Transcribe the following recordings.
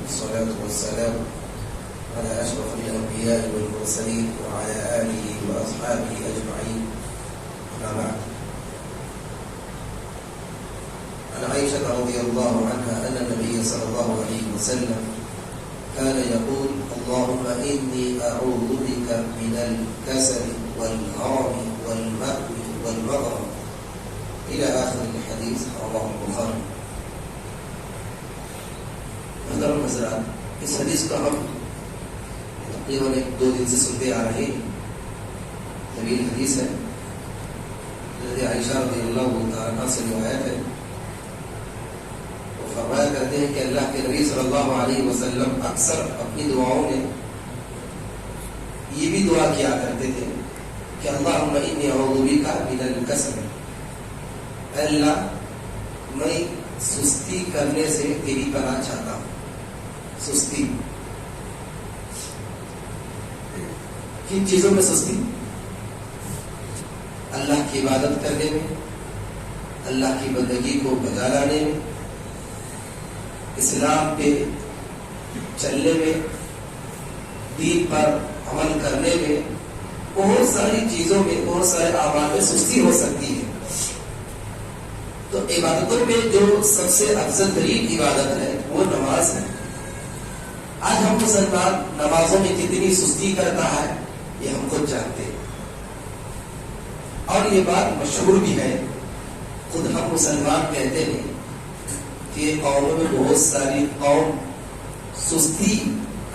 والصلاة والسلام على أشرف الأنبياء والمرسلين وعلى آله وأصحابه أجمعين. أما بعد، عن عائشة رضي الله عنها أن النبي صلى الله عليه وسلم كان يقول: اللهم إني أعوذ بك من الكسل والهرم والمأوي والمغرم إلى آخر الحديث، رواه البخاري. محترم حضرات، اس حدیث کو ہم تقریباً 2 دن سے سنتے آ رہے ہیں. طویل حدیث ہے. حضرت عائشہ رضی اللہ تعالیٰ عنہ سے روایت ہے. وہ فرمایا کرتے ہیں کہ اللہ کے نبی صلی اللہ علیہ وسلم اکثر اپنی دعاؤں میں یہ بھی دعا کیا کرتے تھے کہ اللہم انی اعوذ بک من الکسل، اے اللہ میں سستی کرنے سے تیری پناہ چاہتا ہوں. سستی، کن چیزوں میں سستی؟ اللہ کی عبادت کرنے میں، اللہ کی بندگی کو بجا لانے میں، اسلام پہ چلنے میں، دین پر عمل کرنے میں، بہت ساری چیزوں میں، بہت سارے اعمال میں سستی ہو سکتی ہے. تو عبادتوں میں جو سب سے افضل ترین عبادت ہے وہ نماز ہے. آج ہم مسلمان نمازوں میں کتنی سستی کرتا ہے یہ ہم خود جانتے ہیں، اور یہ بات مشہور بھی ہے. خود ہم مسلمان کہتے ہیں کہ قوموں میں بہت ساری قوم سستی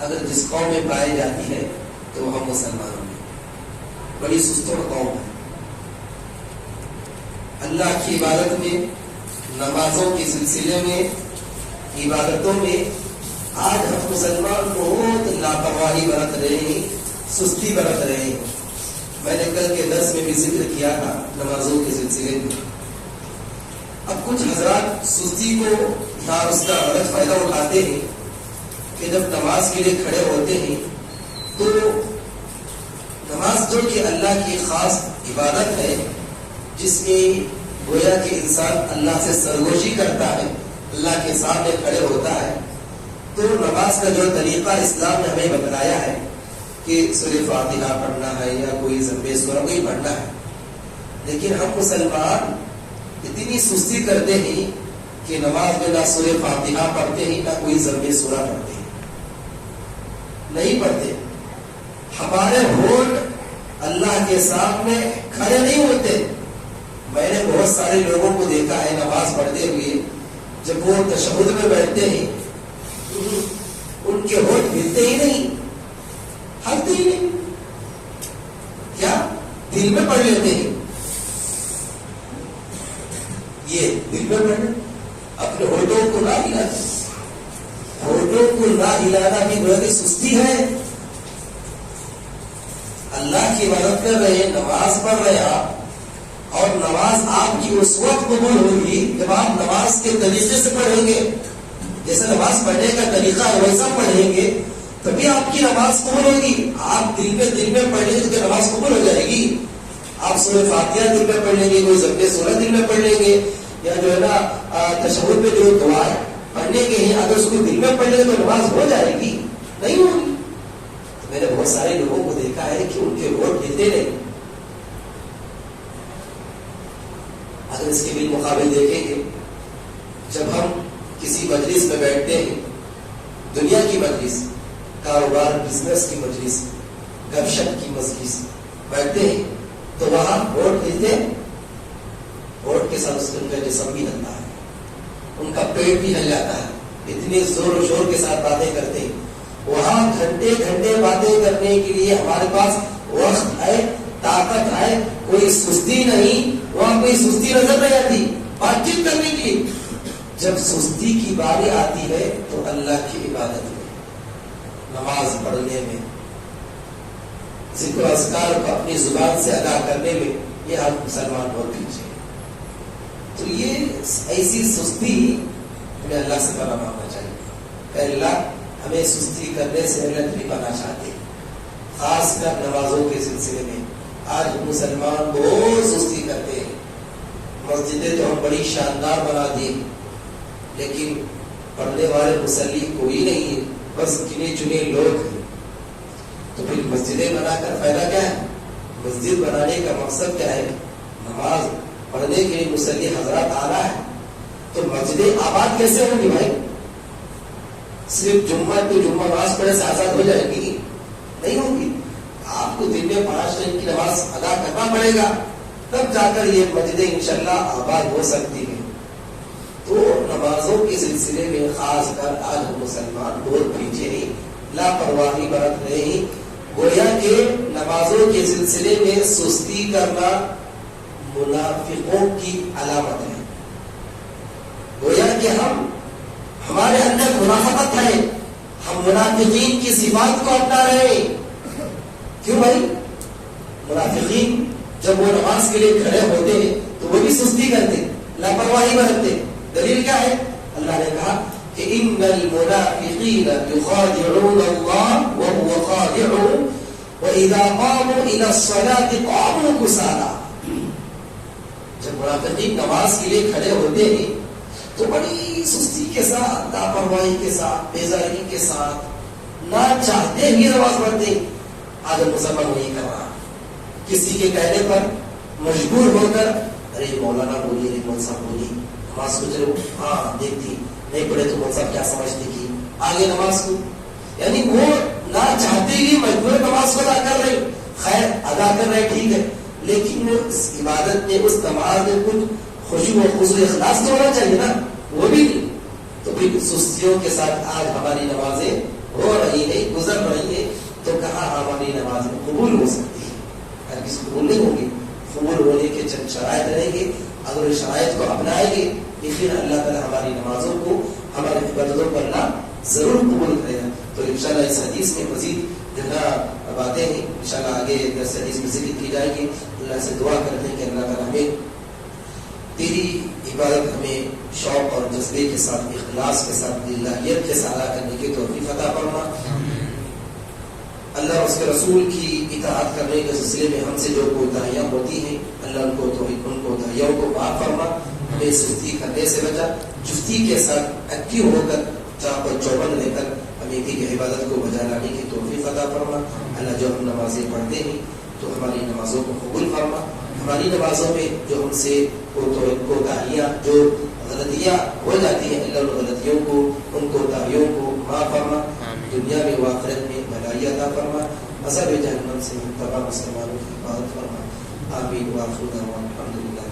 اگر جس قوم میں پائی جاتی ہے تو وہ ہم مسلمانوں میں بڑی سستوں قوم ہے. اللہ کی عبادت میں، نمازوں کے سلسلے میں، عبادتوں میں آج ہم مسلمان بہت لاپرواہی برت رہے ہیں، سستی برت رہے ہیں. میں نے کل کے درس میں بھی ذکر کیا تھا نمازوں کے سلسلے میں. اب کچھ حضرات سستی کو یا اس کا غلط فائدہ اٹھاتے ہیں کہ جب نماز کے لیے کھڑے ہوتے ہیں تو نماز جو کہ اللہ کی خاص عبادت ہے، جس میں گویا کہ انسان اللہ سے سرگوشی کرتا ہے، اللہ کے سامنے کھڑے ہوتا ہے، تو نماز کا جو طریقہ اسلام نے ہمیں بتلایا ہے کہ سورہ فاتحہ پڑھنا ہے یا کوئی ضمِ سورہ کوئی پڑھنا ہے. لیکن ہم مسلمان اتنی سستی کرتے ہیں کہ نماز میں نہ سورہ فاتحہ پڑھتے ہیں نہ کوئی ضمِ سورہ پڑھتے ہیں، نہیں پڑھتے. ہمارے ہونٹ اللہ کے سامنے کھڑے نہیں ہوتے. میں نے بہت سارے لوگوں کو دیکھا ہے نماز پڑھتے ہوئے، جب وہ تشہد میں بیٹھتے ہیں ان کے ہونٹ ہلتے ہی نہیں، ہلتے ہی نہیں. کیا دل میں پڑھ لیتے ہیں؟ یہ دل میں پڑھنا، اپنے ہونٹوں کو نہ ہلانا، ہونٹوں کو نہ ہلانا بھی بڑی سستی ہے. اللہ کی عبادت کر رہے ہیں، نماز پڑھ رہے آپ، اور نماز آپ کی اس وقت قبول ہوگی جب آپ نماز کے طریقے سے پڑھیں گے. جیسے نماز پڑھنے کا طریقہ ہے ویسا پڑھیں گے تبھی آپ کی نماز قبول ہوگی. آپ دل میں پڑھ لیں گے تو نماز قبول ہو جائے گی. آپ سورہ فاتحہ دل میں پڑھ لیں گے، کوئی ضمِ سورہ دل میں پڑھ لیں گے، یا جو ہے نا تشہد میں جو دعائیں پڑھنے کے ہیں اگر اس کو دل میں پڑھ لیں گے تو نماز ہو جائے گی؟ نہیں ہوگی. میں نے بہت سارے لوگوں کو دیکھا ہے کہ ان کے ہونٹ ہلتے نہیں. اگر اس کے بالمقابل دیکھیں گے، جب ہم کسی مجلس میں بیٹھتے ہیں، دنیا کی مجلس، کاروبار بزنس کی مجلس، گپ شپ کی مجلس بیٹھتے ہیں تو وہاں ہونٹ ہلتے ہیں، ہونٹ کے ساتھ اس کا جسم بھی ہلتا ہے، ان کا پیٹ بھی ہل جاتا ہے. اتنے زور و شور کے ساتھ باتیں کرتے ہیں. وہاں گھنٹے گھنٹے باتیں کرنے کے لیے ہمارے پاس وقت ہے، طاقت ہے، کوئی سستی نہیں. وہاں کوئی سستی نظر نہیں آتی بات چیت کرنے کی. جب سستی کی باری آتی ہے تو اللہ کی عبادت میں، نماز پڑھنے میں، ذکر و اذکار کو اپنی زبان سے ادا کرنے میں، یہ ہم مسلمان بہت پیچھے ہیں. تو یہ ایسی سستی ہمیں اللہ سے پناہ مانگنا چاہیے کہ اللہ ہمیں سستی کرنے سے اللہ تیری پناہ چاہتے ہیں. خاص کر نمازوں کے سلسلے میں آج مسلمان بہت سستی کرتے ہیں. مسجدیں تو ہم بڑی شاندار بنا دی لیکن پڑھنے والے مصلی کوئی نہیں ہے. بس گنے چنے لوگ ہیں. تو پھر مسجدیں بنا کر فائدہ کیا ہے؟ مسجد بنانے کا مقصد کیا ہے؟ نماز پڑھنے کے لیے مصلی حضرات آ رہا ہے. تو مسجدیں آباد کیسے ہوں گی بھائی؟ صرف جمعہ کو جمعہ نماز پڑھنے سے آزاد ہو جائے گی؟ نہیں ہوگی. آپ کو دن میں 5 ٹائم کی نماز ادا کرنا پڑے گا, تب جا کر یہ مسجدیں انشاءاللہ آباد ہو سکتی ہیں. تو نمازوں کے سلسلے میں خاص کر آج ہم مسلمان بہت پیچھے ہیں, لاپرواہی برت رہے ہیں. گویا کہ نمازوں کے سلسلے میں سستی کرنا منافقوں کی علامت ہے. گویا کہ ہمارے اندر منافقت ہے, ہم منافقین کی صفات کو اپنا رہے ہیں. کیوں بھائی؟ منافقین جب وہ نماز کے لیے کھڑے ہوتے ہیں تو وہ بھی سستی کرتے, لاپرواہی برتتے. دلیل کیا ہے؟ اللہ نے کہا کہ ان المنافقین یخادعون اللہ وهو خادعهم واذا قاموا الى الصلاة قاموا كسالى. جب منافقین نماز کے لیے کھڑے ہوتے ہیں تو بڑی سستی کے ساتھ, لاپرواہی کے ساتھ, بیزاری کے ساتھ, نہ چاہتے بھی نماز پڑھتے. آج مسلمان وہی کر رہا, کسی کے کہنے پر مجبور ہو کر ارے مولانا بولیے, ارے مول صاحب بولیے, نماز کو چلو ہاں دیکھتی نہیں پڑھے تو مول صاحب کیا سمجھتے کی آگے نماز کو. یعنی وہ نہ چاہتے ہی مجبور نماز کو ادا کر رہے. خیر ادا کر رہے ٹھیک ہے, لیکن اس عبادت میں, اس نماز میں کچھ خشوع و خضوع اخلاص تو ہونا چاہیے نا, وہ بھی نہیں. تو پھر سستیوں کے ساتھ آج ہماری نمازیں ہو رہی ہیں, گزر رہی ہیں. تو کہاں ہماری نمازیں قبول ہو سکتی ہے؟ ہر کسی قبول نہیں ہوگی. قبول ہونے کے چند شرائط رہیں گے, اگر اس شرائط کو اپنائیں گے تو پھر اللہ تعالیٰ ہماری نمازوں کو, ہمارے عبادتوں پر اللہ ضرور قبول کرے گا. تو انشاءاللہ اس حدیث میں مزید جتنا باتیں ہیں انشاءاللہ آگے درس حدیث میں ذکر کی جائے گی. اللہ سے دعا کرتے ہیں کہ اللہ تعالیٰ ہمیں تیری عبادت ہمیں شوق اور جذبے کے ساتھ, اخلاص کے ساتھ, للہیت کے ساتھ ادا کرنے کی توفیق عطا فرما. اللہ اور اس کے رسول کی اطاعت کرنے کے سلسلے میں ہم سے جو کوتاہیاں ہوتی ہیں اللہ ان کوتاہیوں کو معاف فرما. ہمیں سستی کرنے سے بچا, چستی کے ساتھ ایکٹیو ہو کر چاق و چوبند رہ کر ہمیں کی عبادت کو بجا لانے کی توفیق عطا فرما. اللہ جو ہم نمازیں پڑھتے ہیں تو ہماری نمازوں کو قبول فرما. ہماری نمازوں میں جو ہم سے کوتاہیاں, جو غلطیاں ہو جاتی ہیں, اللہ ان غلطیوں کو, ان کوتاہیوں کو معاف فرما. دنیا میں و آخرت میں بھلائی عطا فرما. عذاب جہنم سے تمام مسلمانوں کی حفاظت فرما. آمین. وآخر دعوانا الحمدللہ.